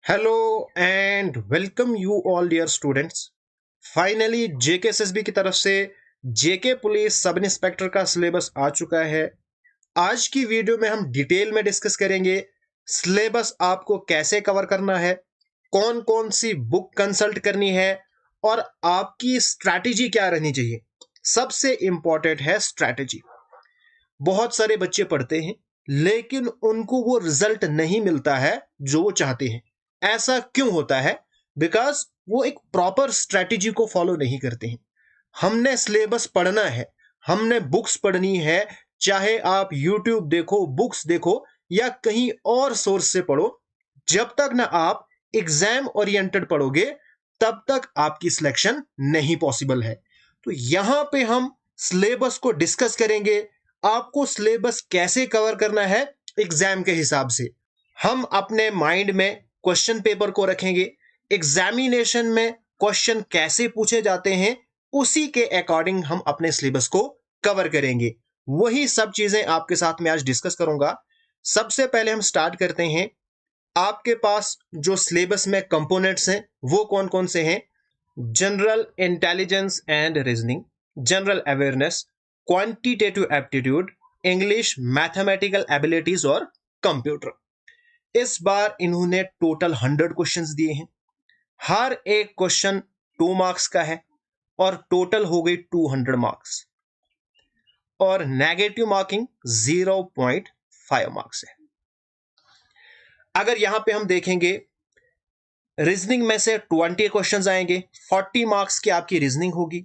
Hello and welcome you all dear students. Finally JKSSB की तरफ से जेके पुलिस सब इंस्पेक्टर का सिलेबस आ चुका है। आज की वीडियो में हम डिटेल में डिस्कस करेंगे सिलेबस आपको कैसे कवर करना है, कौन कौन सी बुक कंसल्ट करनी है और आपकी स्ट्रैटेजी क्या रहनी चाहिए। सबसे इंपॉर्टेंट है स्ट्रैटेजी। बहुत सारे बच्चे पढ़ते हैं लेकिन उनको वो रिजल्ट नहीं मिलता है जो वो चाहते हैं। ऐसा क्यों होता है? बिकॉज वो एक प्रॉपर स्ट्रैटेजी को फॉलो नहीं करते हैं। हमने सिलेबस पढ़ना है, हमने बुक्स पढ़नी है, चाहे आप यूट्यूब देखो, बुक्स देखो या कहीं और सोर्स से पढ़ो। जब तक ना आप एग्जाम ओरिएंटेड पढ़ोगे तब तक आपकी सिलेक्शन नहीं पॉसिबल है। तो यहां पे हम सिलेबस को डिस्कस करेंगे, आपको सिलेबस कैसे कवर करना है एग्जाम के हिसाब से। हम अपने माइंड में क्वेश्चन पेपर को रखेंगे, एग्जामिनेशन में क्वेश्चन कैसे पूछे जाते हैं उसी के अकॉर्डिंग हम अपने सिलेबस को कवर करेंगे। वही सब चीजें आपके साथ में आज डिस्कस करूंगा। सबसे पहले हम स्टार्ट करते हैं। आपके पास जो सिलेबस में कंपोनेंट्स हैं वो कौन कौन से हैं? General intelligence and reasoning, general awareness, quantitative aptitude, English, mathematical abilities और कंप्यूटर। इस बार इन्होंने टोटल 100 क्वेश्चंस दिए हैं। हर एक क्वेश्चन 2 मार्क्स का है और टोटल हो गई 200 मार्क्स और नेगेटिव मार्किंग 0.5 मार्क्स है। अगर यहां पे हम देखेंगे रीजनिंग में से 20 क्वेश्चंस आएंगे, 40 मार्क्स की आपकी रीजनिंग होगी।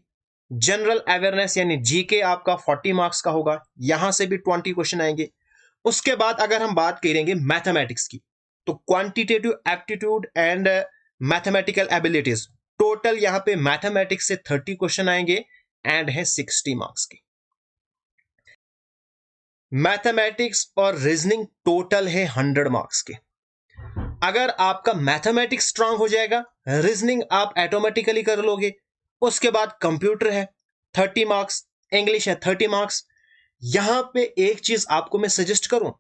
जनरल अवेयरनेस यानी जीके आपका 40 मार्क्स का होगा, यहां से भी 20 क्वेश्चन आएंगे। उसके बाद अगर हम बात करेंगे मैथमेटिक्स की तो quantitative aptitude and mathematical abilities, total यहां पे मैथमेटिक्स से 30 क्वेश्चन आएंगे एंड है 60 मार्क्स की। मैथमेटिक्स और रीजनिंग टोटल है 100 मार्क्स के। अगर आपका मैथमेटिक्स स्ट्रांग हो जाएगा, रीजनिंग आप ऑटोमेटिकली कर लोगे। उसके बाद कंप्यूटर है 30 मार्क्स, इंग्लिश है 30 मार्क्स। यहां पे एक चीज आपको मैं सजेस्ट करूं,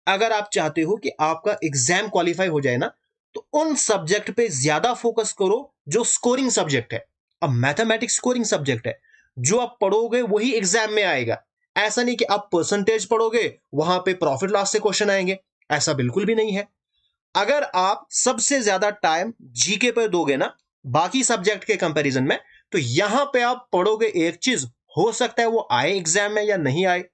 अगर आप चाहते हो कि आपका एग्जाम क्वालिफाई हो जाए ना, तो उन सब्जेक्ट पे ज्यादा फोकस करो जो स्कोरिंग सब्जेक्ट है। अब मैथमेटिक्स स्कोरिंग सब्जेक्ट है, जो आप पढ़ोगे वही एग्जाम में आएगा। ऐसा नहीं कि आप परसेंटेज पढ़ोगे वहां पे प्रॉफिट लॉस से क्वेश्चन आएंगे, ऐसा बिल्कुल भी नहीं है। अगर आप सबसे ज्यादा टाइम जीके पर दोगे ना बाकी सब्जेक्ट के कंपैरिजन में, तो यहां पे आप पढ़ोगे एक चीज, हो सकता है वो आए एग्जाम में या नहीं आए।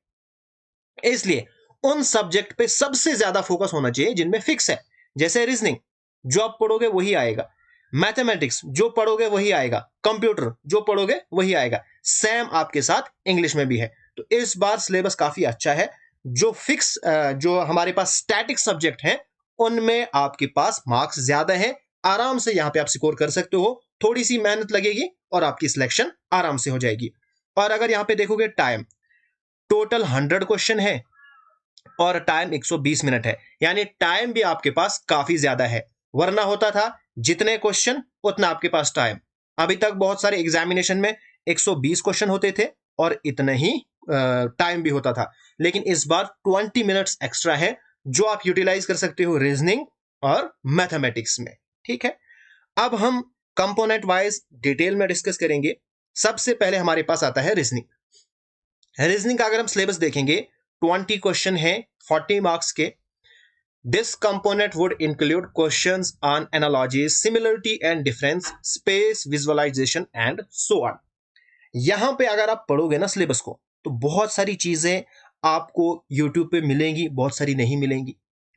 इसलिए उन सब्जेक्ट पे सबसे ज्यादा फोकस होना चाहिए जिनमें फिक्स है। जैसे रीजनिंग जो आप पढ़ोगे वही आएगा, मैथमेटिक्स जो पढ़ोगे वही आएगा, कंप्यूटर जो पढ़ोगे वही आएगा। सेम आपके साथ इंग्लिश में भी है। तो इस बार सिलेबस काफी अच्छा है। जो फिक्स जो हमारे पास स्टैटिक सब्जेक्ट हैं उनमें आपके पास मार्क्स ज्यादा है, आराम से यहां पे आप स्कोर कर सकते हो। थोड़ी सी मेहनत लगेगी और आपकी सिलेक्शन आराम से हो जाएगी। और अगर यहां पे देखोगे टाइम, टोटल 100 क्वेश्चन है और टाइम 120 मिनट है, यानी टाइम भी आपके पास काफी ज्यादा है। वरना होता था जितने क्वेश्चन उतना आपके पास टाइम। अभी तक बहुत सारे एग्जामिनेशन में 120 क्वेश्चन होते थे और इतना ही टाइम भी होता था, लेकिन इस बार 20 मिनट्स एक्स्ट्रा है जो आप यूटिलाइज कर सकते हो रीजनिंग और मैथमेटिक्स में। ठीक है, अब हम कंपोनेंट वाइज डिटेल में डिस्कस करेंगे। सबसे पहले हमारे पास आता है रीजनिंग। रीजनिंग का अगर हम सिलेबस देखेंगे 20 क्वेश्चन है 40 मार्क्स के। This component would include questions on analogies, similarity and difference, space visualization and so on. यहां पे अगर आप पढ़ोगे ना सिलेबस को तो बहुत सारी चीजें आपको यूट्यूब पे मिलेंगी, बहुत सारी नहीं मिलेंगी।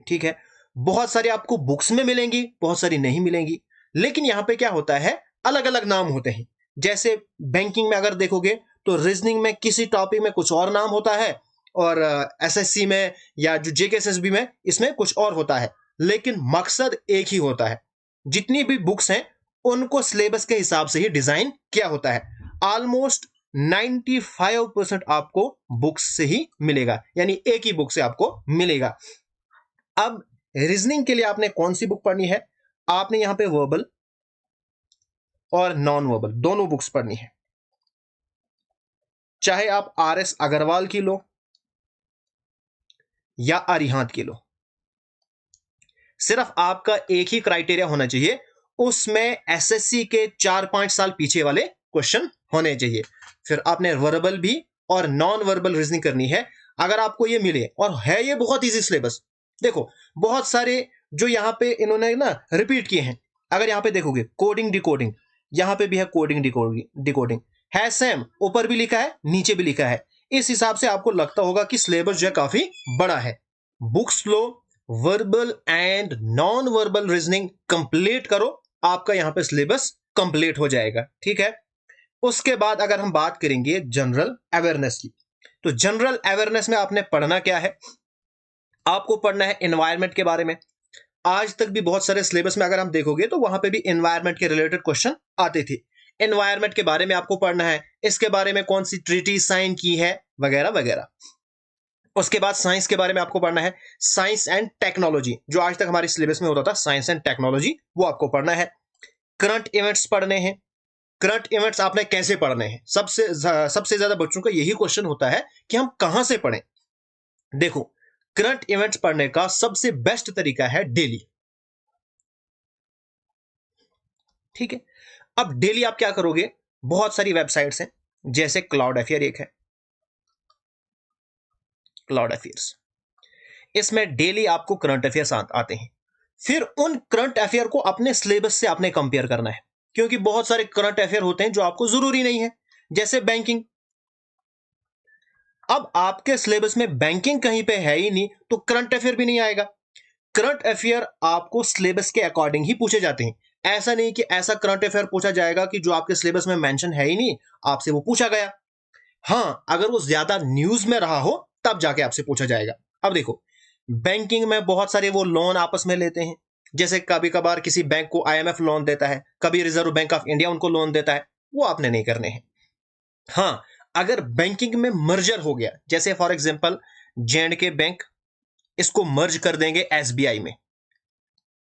ठीक है, बहुत सारी आपको बुक्स में मिलेंगी, बहुत सारी नहीं मिलेंगी। लेकिन यहां पे क्या होता है, अलग अलग नाम होते हैं। जैसे बैंकिंग में अगर देखोगे तो रीजनिंग में किसी टॉपिक में कुछ और नाम होता है और एसएससी में या जो जेकेएसएसबी में इसमें कुछ और होता है, लेकिन मकसद एक ही होता है। जितनी भी बुक्स हैं उनको सिलेबस के हिसाब से ही डिजाइन किया होता है। ऑलमोस्ट 95% आपको बुक्स से ही मिलेगा, यानी एक ही बुक से आपको मिलेगा। अब रीजनिंग के लिए आपने कौन सी बुक पढ़नी है? आपने यहां पे वर्बल और नॉन वर्बल दोनों बुक्स पढ़नी है। चाहे आप आरएस अग्रवाल की लो या अरिहंत की लो, सिर्फ आपका एक ही क्राइटेरिया होना चाहिए, उसमें एसएससी के 4-5 साल पीछे वाले क्वेश्चन होने चाहिए। फिर आपने वर्बल भी और नॉन वर्बल रीजनिंग करनी है। अगर आपको ये मिले, और है ये बहुत इजी सिलेबस, देखो बहुत सारे जो यहाँ पे इन्होंने ना रिपीट किए हैं। अगर यहाँ पे देखोगे कोडिंग डिकोडिंग, यहाँ पे भी है कोडिंग डिकोडिंग है, सेम ऊपर भी लिखा है नीचे भी लिखा है। इस हिसाब से आपको लगता होगा कि सिलेबस जो है काफी बड़ा है। Books low, verbal and non verbal reasoning complete करो, आपका यहाँ पे सिलेबस कंप्लीट हो जाएगा। ठीक है, उसके बाद अगर हम बात करेंगे जनरल अवेयरनेस की, तो जनरल अवेयरनेस में आपने पढ़ना क्या है? आपको पढ़ना है एनवायरनमेंट के बारे में। आज तक भी बहुत सारे सिलेबस में अगर हम देखोगे तो वहां पे भी एनवायरनमेंट के रिलेटेड क्वेश्चन आते थे। एनवायरनमेंट के बारे में आपको पढ़ना है, इसके बारे में कौन सी ट्रीटी साइन की है वगैरह वगैरह। उसके बाद साइंस के बारे में आपको पढ़ना है, साइंस एंड टेक्नोलॉजी, जो आज तक हमारे सिलेबस में होता था साइंस एंड टेक्नोलॉजी, वो आपको पढ़ना है। करंट इवेंट्स पढ़ने हैं। करंट इवेंट्स आपने कैसे पढ़ने हैं? सबसे ज्यादा बच्चों का यही क्वेश्चन होता है कि हम कहां से पढ़ें। देखो, करंट इवेंट्स पढ़ने का सबसे बेस्ट तरीका है डेली। ठीक है, अब डेली आप क्या करोगे? बहुत सारी वेबसाइट्स हैं, जैसे क्लाउड अफेयर एक है, क्लाउड अफेयर्स, इसमें डेली आपको करंट अफेयर्स आते हैं। फिर उन करंट अफेयर को अपने सिलेबस से आपने कंपेयर करना है, क्योंकि बहुत सारे करंट अफेयर होते हैं जो आपको जरूरी नहीं है, जैसे बैंकिंग। अब आपके सिलेबस में बैंकिंग कहीं पे है ही नहीं, तो करंट अफेयर भी नहीं आएगा। करंट अफेयर आपको सिलेबस के अकॉर्डिंग ही पूछे जाते हैं। ऐसा नहीं कि ऐसा करंट अफेयर पूछा जाएगा कि जो आपके सिलेबस में मेंशन है ही नहीं, आपसे वो पूछा गया। हाँ, अगर वो ज्यादा न्यूज में रहा हो तब जाके आपसे पूछा जाएगा। अब देखो, बैंकिंग में बहुत सारे वो लोन आपस में लेते हैं, जैसे कभी कभार किसी बैंक को आईएमएफ लोन देता है, कभी रिजर्व बैंक ऑफ इंडिया उनको लोन देता है, वो आपने नहीं करने हैं। हाँ, अगर बैंकिंग में मर्जर हो गया, जैसे फॉर एग्जांपल J&K बैंक, इसको मर्ज कर देंगे एसबीआई में,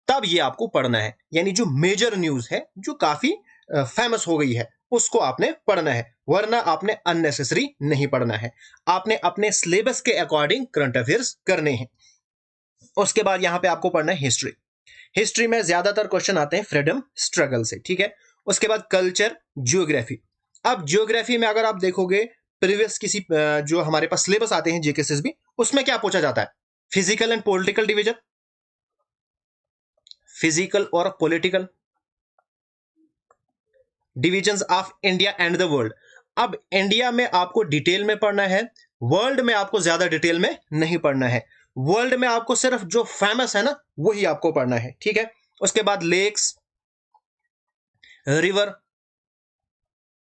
तब ये आपको पढ़ना है। यानी जो मेजर न्यूज है, जो काफी फेमस हो गई है, उसको आपने पढ़ना है, वरना आपने अननेसेसरी नहीं पढ़ना है। आपने अपने सिलेबस के अकॉर्डिंग करंट अफेयर्स करने हैं। उसके बाद यहां पे आपको पढ़ना है हिस्ट्री। हिस्ट्री में ज्यादातर क्वेश्चन आते हैं फ्रीडम स्ट्रगल से। ठीक है, उसके बाद कल्चर, ज्योग्राफी। अब ज्योग्राफी में अगर आप देखोगे प्रीवियस किसी जो हमारे पास सिलेबस आते हैं जेकेएसएसबी, उसमें क्या पूछा जाता है? Physical and political division, physical और political divisions of India and the world. अब इंडिया में आपको डिटेल में पढ़ना है, वर्ल्ड में आपको ज्यादा डिटेल में नहीं पढ़ना है। वर्ल्ड में आपको सिर्फ जो फेमस है ना, वही आपको पढ़ना है। ठीक है, उसके बाद लेक्स, रिवर,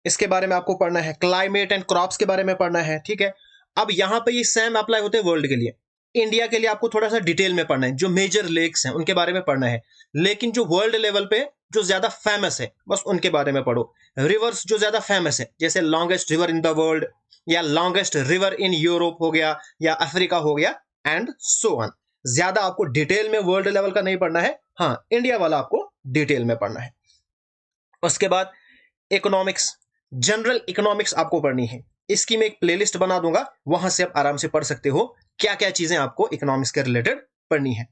इसके बारे में आपको पढ़ना है। क्लाइमेट एंड क्रॉप्स के बारे में पढ़ना है। ठीक है, अब यहां पे ये सेम अप्लाई होते हैं वर्ल्ड के लिए। इंडिया के लिए आपको थोड़ा सा डिटेल में पढ़ना है, जो मेजर लेक्स हैं उनके बारे में पढ़ना है, लेकिन जो वर्ल्ड लेवल पे जो ज्यादा फेमस है बस उनके बारे में पढ़ो। रिवर्स जो ज्यादा फेमस है, जैसे longest river in the world, या लॉन्गेस्ट रिवर इन यूरोप हो गया, या अफ्रीका हो गया, एंड सो ऑन। ज्यादा आपको डिटेल में वर्ल्ड लेवल का नहीं पढ़ना है, हाँ इंडिया वाला आपको डिटेल में पढ़ना है। उसके बाद इकोनॉमिक्स, जनरल इकोनॉमिक्स आपको पढ़नी है। इसकी मैं एक प्लेलिस्ट बना दूंगा, वहां से आप आराम से पढ़ सकते हो क्या क्या चीजें आपको इकोनॉमिक्स के रिलेटेड पढ़नी है।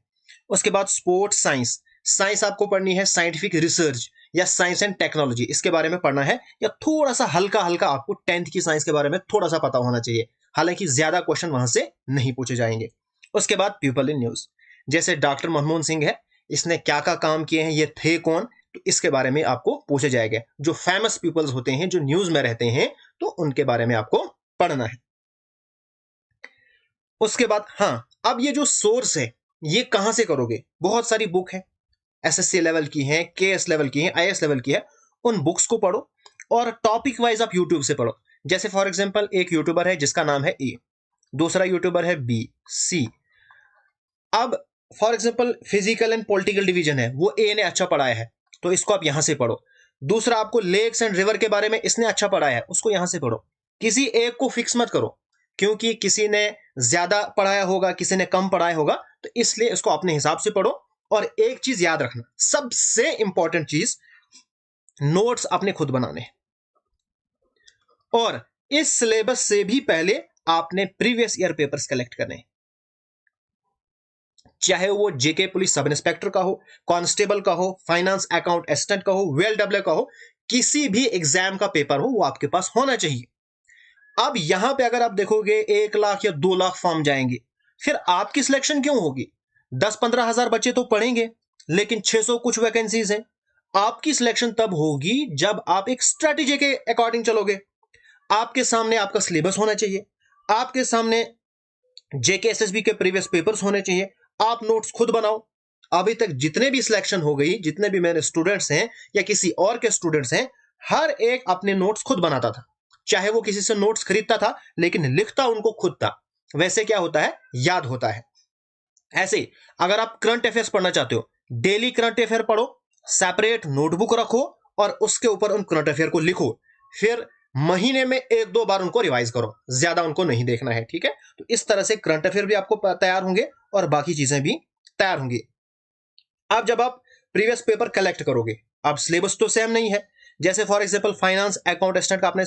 उसके बाद स्पोर्ट्स साइंस, साइंस आपको पढ़नी है, साइंटिफिक रिसर्च या साइंस एंड टेक्नोलॉजी, इसके बारे में पढ़ना है, या थोड़ा सा हल्का हल्का आपको 10th की साइंस के बारे में थोड़ा सा पता होना चाहिए, हालांकि ज्यादा क्वेश्चन वहां से नहीं पूछे जाएंगे। उसके बाद पीपल इन न्यूज, जैसे डॉक्टर मनमोहन सिंह है, इसने क्या क्या काम किए हैं, ये थे कौन, तो इसके बारे में आपको पूछे जाएंगे। जो फेमस पीपल्स होते हैं, जो न्यूज में रहते हैं, तो उनके बारे में आपको पढ़ना है। उसके बाद हाँ, अब ये जो सोर्स है, ये कहां से करोगे? बहुत सारी बुक है, एसएससी लेवल की है, केएस लेवल की है, आईएएस लेवल की है, उन बुक्स को पढ़ो, और टॉपिक वाइज आप यूट्यूब से पढ़ो। जैसे फॉर एग्जांपल एक यूट्यूबर है जिसका नाम है ए, दूसरा यूट्यूबर है बी, सी। अब for example physical and political division है, वो ए ने अच्छा पढ़ाया है, तो इसको आप यहां से पढ़ो। दूसरा आपको लेक्स एंड रिवर के बारे में इसने अच्छा पढ़ाया है, उसको यहां से पढ़ो। किसी एक को फिक्स मत करो, क्योंकि किसी ने ज्यादा पढ़ाया होगा, किसी ने कम पढ़ाया होगा, तो इसलिए इसको अपने हिसाब से पढ़ो। और एक चीज याद रखना, सबसे इंपॉर्टेंट चीज, नोट्स अपने खुद बनाने हैं। और इस सिलेबस से भी पहले आपने प्रीवियस ईयर पेपर्स कलेक्ट करने हैं। चाहे वो जेके पुलिस सब इंस्पेक्टर का हो, कांस्टेबल का हो, फाइनेंस अकाउंट असिस्टेंट का हो, वीएलडब्ल्यू का हो, किसी भी एग्जाम का पेपर हो वो आपके पास होना चाहिए। अब यहां पे अगर आप देखोगे 1 लाख या 2 लाख फॉर्म जाएंगे, फिर आपकी सिलेक्शन क्यों होगी? 10-15 हजार बच्चे तो पढ़ेंगे, लेकिन 600 कुछ वैकेंसीज हैं। आपकी सिलेक्शन तब होगी जब आप एक स्ट्रेटेजी के अकॉर्डिंग चलोगे। आपके सामने आपका सिलेबस होना चाहिए, आपके सामने जेके एसएसबी के प्रीवियस पेपर्स होने चाहिए, आप नोट्स खुद बनाओ। अभी तक जितने भी सिलेक्शन हो गई, जितने भी मेरे स्टूडेंट्स हैं या किसी और के स्टूडेंट्स हैं, हर एक अपने नोट्स खुद बनाता था। चाहे वो किसी से नोट्स खरीदता था, लेकिन लिखता उनको खुद था। वैसे क्या होता है, याद होता है। ऐसे अगर आप करंट अफेयर्स पढ़ना चाहते हो, डेली करंट अफेयर पढ़ो, सेपरेट नोटबुक रखो और उसके ऊपर उन करंट अफेयर को लिखो। फिर महीने में 1-2 बार उनको रिवाइज करो, ज्यादा उनको नहीं देखना है, ठीक है? तो इस तरह से करंट अफेयर भी आपको तैयार होंगे और बाकी चीजें भी तैयार होंगी। अब जब आप प्रीवियस पेपर कलेक्ट करोगे, अब सिलेबस तो सेम नहीं है। जैसे for example finance account assistant का आपने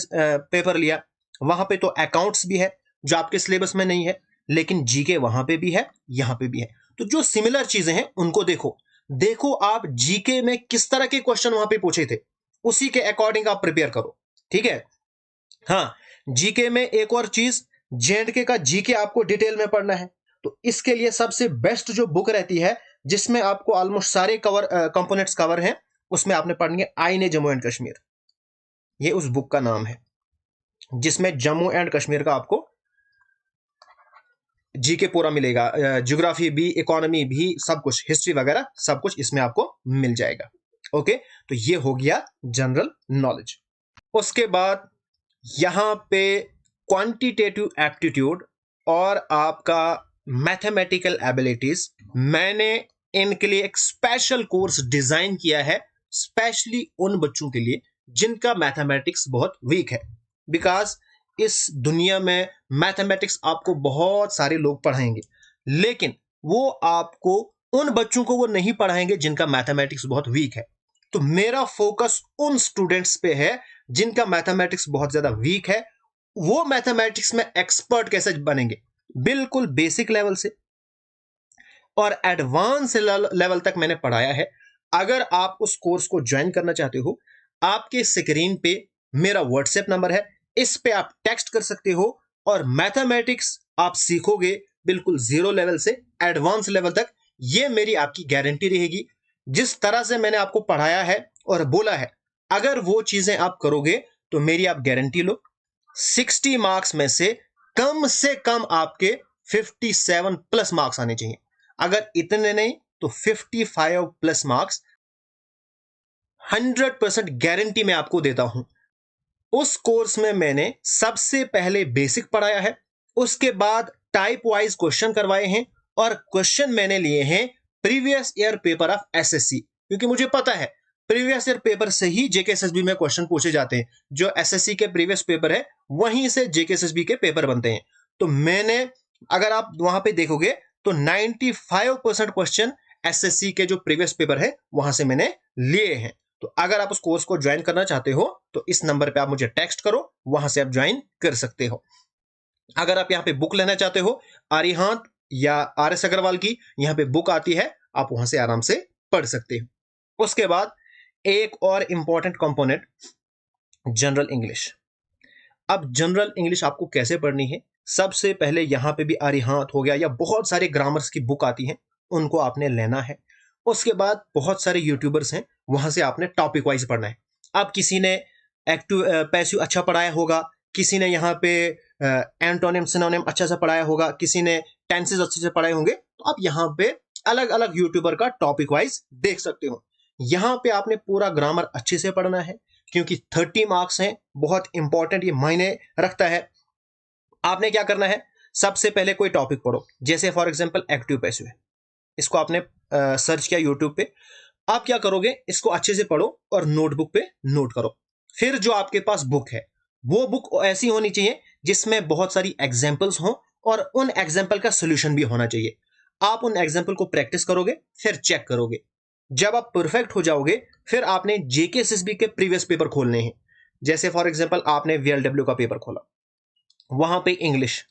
पेपर लिया, वहां पे तो अकाउंट्स भी है जो आपके सिलेबस में नहीं है, लेकिन जीके वहां पे भी है, यहां पे भी है। तो जो सिमिलर चीजें हैं उनको देखो। देखो आप जीके में किस तरह के क्वेश्चन वहां पे पूछे थे, उसी के अकॉर्डिंग आप प्रिपेयर करो, ठीक है? हाँ, जीके में एक और चीज, जेएंडके का जीके आपको डिटेल में पढ़ना है, तो इसके लिए सबसे बेस्ट जो बुक रहती है, जिसमें आपको ऑलमोस्ट सारे कंपोनेंट्स कवर हैं, उसमें आपने पढ़नी है आईने जम्मू एंड कश्मीर। ये उस बुक का नाम है जिसमें जम्मू एंड कश्मीर का आपको जीके पूरा मिलेगा, ज्योग्राफी भी, इकोनॉमी भी, सब कुछ, हिस्ट्री वगैरह सब कुछ इसमें आपको मिल जाएगा। ओके, तो ये हो गया जनरल नॉलेज। उसके बाद यहां पे क्वांटिटेटिव एप्टीट्यूड और आपका मैथमेटिकल एबिलिटीज, मैंने इनके लिए एक स्पेशल कोर्स डिजाइन किया है, स्पेशली उन बच्चों के लिए जिनका मैथमेटिक्स बहुत वीक है। बिकॉज इस दुनिया में मैथमेटिक्स आपको बहुत सारे लोग पढ़ाएंगे, लेकिन वो आपको, उन बच्चों को वो नहीं पढ़ाएंगे जिनका मैथमेटिक्स बहुत वीक है। तो मेरा फोकस उन स्टूडेंट्स पे है जिनका मैथमेटिक्स बहुत ज्यादा वीक है। वो मैथमेटिक्स में एक्सपर्ट कैसे बनेंगे, बिल्कुल बेसिक लेवल से और एडवांस लेवल तक मैंने पढ़ाया है। अगर आप उस कोर्स को ज्वाइन करना चाहते हो, आपके स्क्रीन पे मेरा व्हाट्सएप नंबर है, इस पे आप टेक्स्ट कर सकते हो और मैथमेटिक्स आप सीखोगे बिल्कुल जीरो लेवल से एडवांस लेवल तक। ये मेरी आपकी गारंटी रहेगी। जिस तरह से मैंने आपको पढ़ाया है और बोला है, अगर वो चीजें आप करोगे तो मेरी आप गारंटी लो, 60 मार्क्स में से कम आपके 57 प्लस मार्क्स आने चाहिए। अगर इतने नहीं तो 55 प्लस मार्क्स 100% गारंटी मैं आपको देता हूं। उस कोर्स में मैंने सबसे पहले बेसिक पढ़ाया है, उसके बाद टाइप वाइज क्वेश्चन करवाए हैं और क्वेश्चन मैंने लिए हैं previous year paper of SSC, क्योंकि मुझे पता है प्रीवियस ईयर पेपर से ही जेकेएसएसबी में क्वेश्चन पूछे जाते हैं। जो एसएससी के प्रीवियस पेपर है वहीं से जेकेएसएसबी के पेपर बनते हैं। तो मैंने, अगर आप वहां पे देखोगे तो 95% क्वेश्चन एसएससी के जो प्रीवियस पेपर है वहां से मैंने लिए हैं। तो अगर आप उस कोर्स को ज्वाइन करना चाहते हो तो इस नंबर पे आप मुझे टेक्स्ट करो, वहां से आप ज्वाइन कर सकते हो। अगर आप यहाँ पे बुक लेना चाहते हो, आर्यहांत या आरएस अग्रवाल की यहाँ पे बुक आती है, आप वहां से आराम से पढ़ सकते हो। उसके बाद एक और इंपॉर्टेंट कंपोनेंट, जनरल इंग्लिश। अब जनरल इंग्लिश आपको कैसे पढ़नी है, सबसे पहले यहां पे भी आर्यहांत हो गया या बहुत सारे ग्रामर्स की बुक आती हैं, उनको आपने लेना है। उसके बाद बहुत सारे यूट्यूबर्स हैं, वहां से आपने टॉपिक वाइज पढ़ना है। अब किसी ने एक्टिव पैसिव अच्छा पढ़ाया होगा, किसी ने यहाँ पे एंटोनिम सिनोनिम अच्छा से पढ़ाया होगा, किसी ने टेंसेस अच्छे से पढ़ाए होंगे। तो आप यहाँ पे अलग अलग यूट्यूबर का टॉपिक वाइज देख सकते हो। यहाँ पे आपने पूरा ग्रामर अच्छे से पढ़ना है, क्योंकि 30 मार्क्स हैं, बहुत इंपॉर्टेंट ये मायने रखता है। आपने क्या करना है, सबसे पहले कोई टॉपिक पढ़ो, जैसे फॉर एग्जांपल एक्टिव पैसिव है, इसको आपने सर्च किया यूट्यूब पे। आप क्या करोगे, इसको अच्छे से पढ़ो और नोटबुक पे नोट करो। फिर जो आपके पास बुक है, वो बुक ऐसी होनी चाहिए जिसमें बहुत सारी एग्जांपल्स हो और उन एग्जांपल का सोल्यूशन भी होना चाहिए। आप उन एग्जांपल को प्रैक्टिस करोगे, फिर चेक करोगे। जब आप परफेक्ट हो जाओगे, फिर आपने जेकेएसएसबी के प्रीवियस पेपर खोलने हैं। जैसे फॉर एग्जांपल आपने वीएलडब्ल्यू का पेपर खोला, वहां पे इंग्लिश,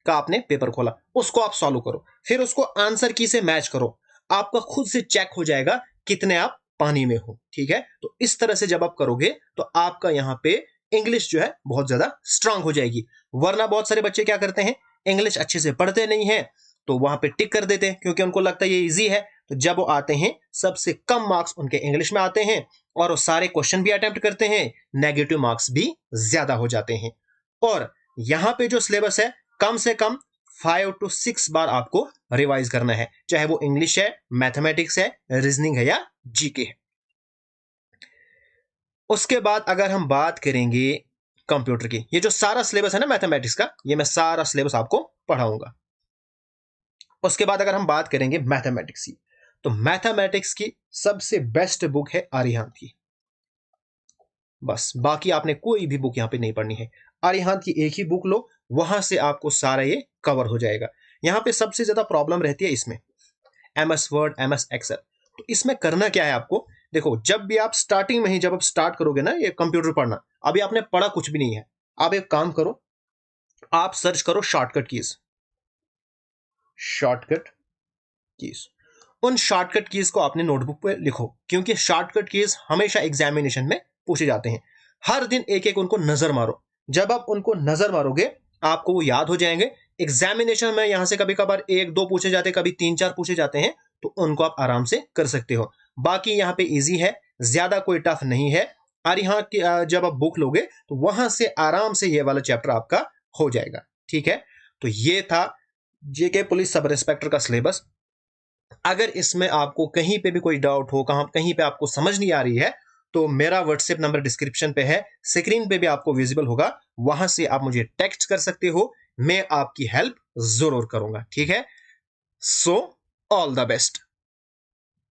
का आपने पेपर खोला, उसको आप सॉल्व करो, फिर उसको आंसर की से मैच करो, आपका खुद से चेक हो जाएगा कितने आप पानी में हो। ठीक है, तो इस तरह से जब आप करोगे तो आपका यहां पे इंग्लिश जो है बहुत ज्यादा स्ट्रांग हो जाएगी। वरना बहुत सारे बच्चे क्या करते हैं, इंग्लिश अच्छे से पढ़ते नहीं है तो वहां पे टिक कर देते हैं क्योंकि उनको लगता है ये इजी है। तो जब वो आते हैं सबसे कम मार्क्स उनके इंग्लिश में आते हैं और वो सारे क्वेश्चन भी अटेम्प्ट करते हैं, नेगेटिव मार्क्स भी ज्यादा हो जाते हैं। और यहां पे जो सिलेबस है कम से कम 5 to 6 बार आपको रिवाइज करना है, चाहे वो इंग्लिश है, मैथमेटिक्स है, रीजनिंग है या जीके है। उसके बाद अगर हम बात करेंगे कंप्यूटर की, ये जो सारा सिलेबस है ना मैथमेटिक्स का, ये मैं सारा सिलेबस आपको पढ़ाऊंगा। उसके बाद अगर हम बात करेंगे मैथमेटिक्स की, तो मैथमेटिक्स की सबसे बेस्ट बुक है आर्यहांत की। बस बाकी आपने कोई भी बुक यहां पे नहीं पढ़नी है, आर्यहांत की एक ही बुक लो, वहां से आपको सारा ये कवर हो जाएगा। यहां पे सबसे ज्यादा प्रॉब्लम रहती है इसमें MS वर्ड, MS एक्सेल। तो इसमें करना क्या है आपको, देखो जब भी आप स्टार्टिंग में ही जब आप स्टार्ट करोगे ना ये कंप्यूटर पढ़ना, अभी आपने पढ़ा कुछ भी नहीं है, आप एक काम करो, आप सर्च करो शॉर्टकट कीज। शॉर्टकट कीज, उन शॉर्टकट कीज को आपने नोटबुक पे लिखो, क्योंकि शॉर्टकट कीज हमेशा एग्जामिनेशन में पूछे जाते हैं। हर दिन एक एक उनको नजर मारो, जब आप उनको नजर मारोगे आपको वो याद हो जाएंगे। एग्जामिनेशन में यहां से कभी कभार 1-2 पूछे जाते हैं, कभी 3-4 पूछे जाते हैं, तो उनको आप आराम से कर सकते हो। बाकी यहाँ पे इजी है, ज्यादा कोई टफ नहीं है। और यहाँ की जब आप बुक लोगे तो वहां से आराम से ये वाला चैप्टर आपका हो जाएगा। ठीक है, तो ये था जेके पुलिस सब इंस्पेक्टर का सिलेबस। अगर इसमें आपको कहीं पे भी कोई डाउट हो, कहीं पे आपको समझ नहीं आ रही है, तो मेरा व्हाट्सएप नंबर डिस्क्रिप्शन पे है, स्क्रीन पे भी आपको विजिबल होगा, वहां से आप मुझे टेक्स्ट कर सकते हो, मैं आपकी हेल्प जरूर करूंगा। ठीक है, सो ऑल द बेस्ट।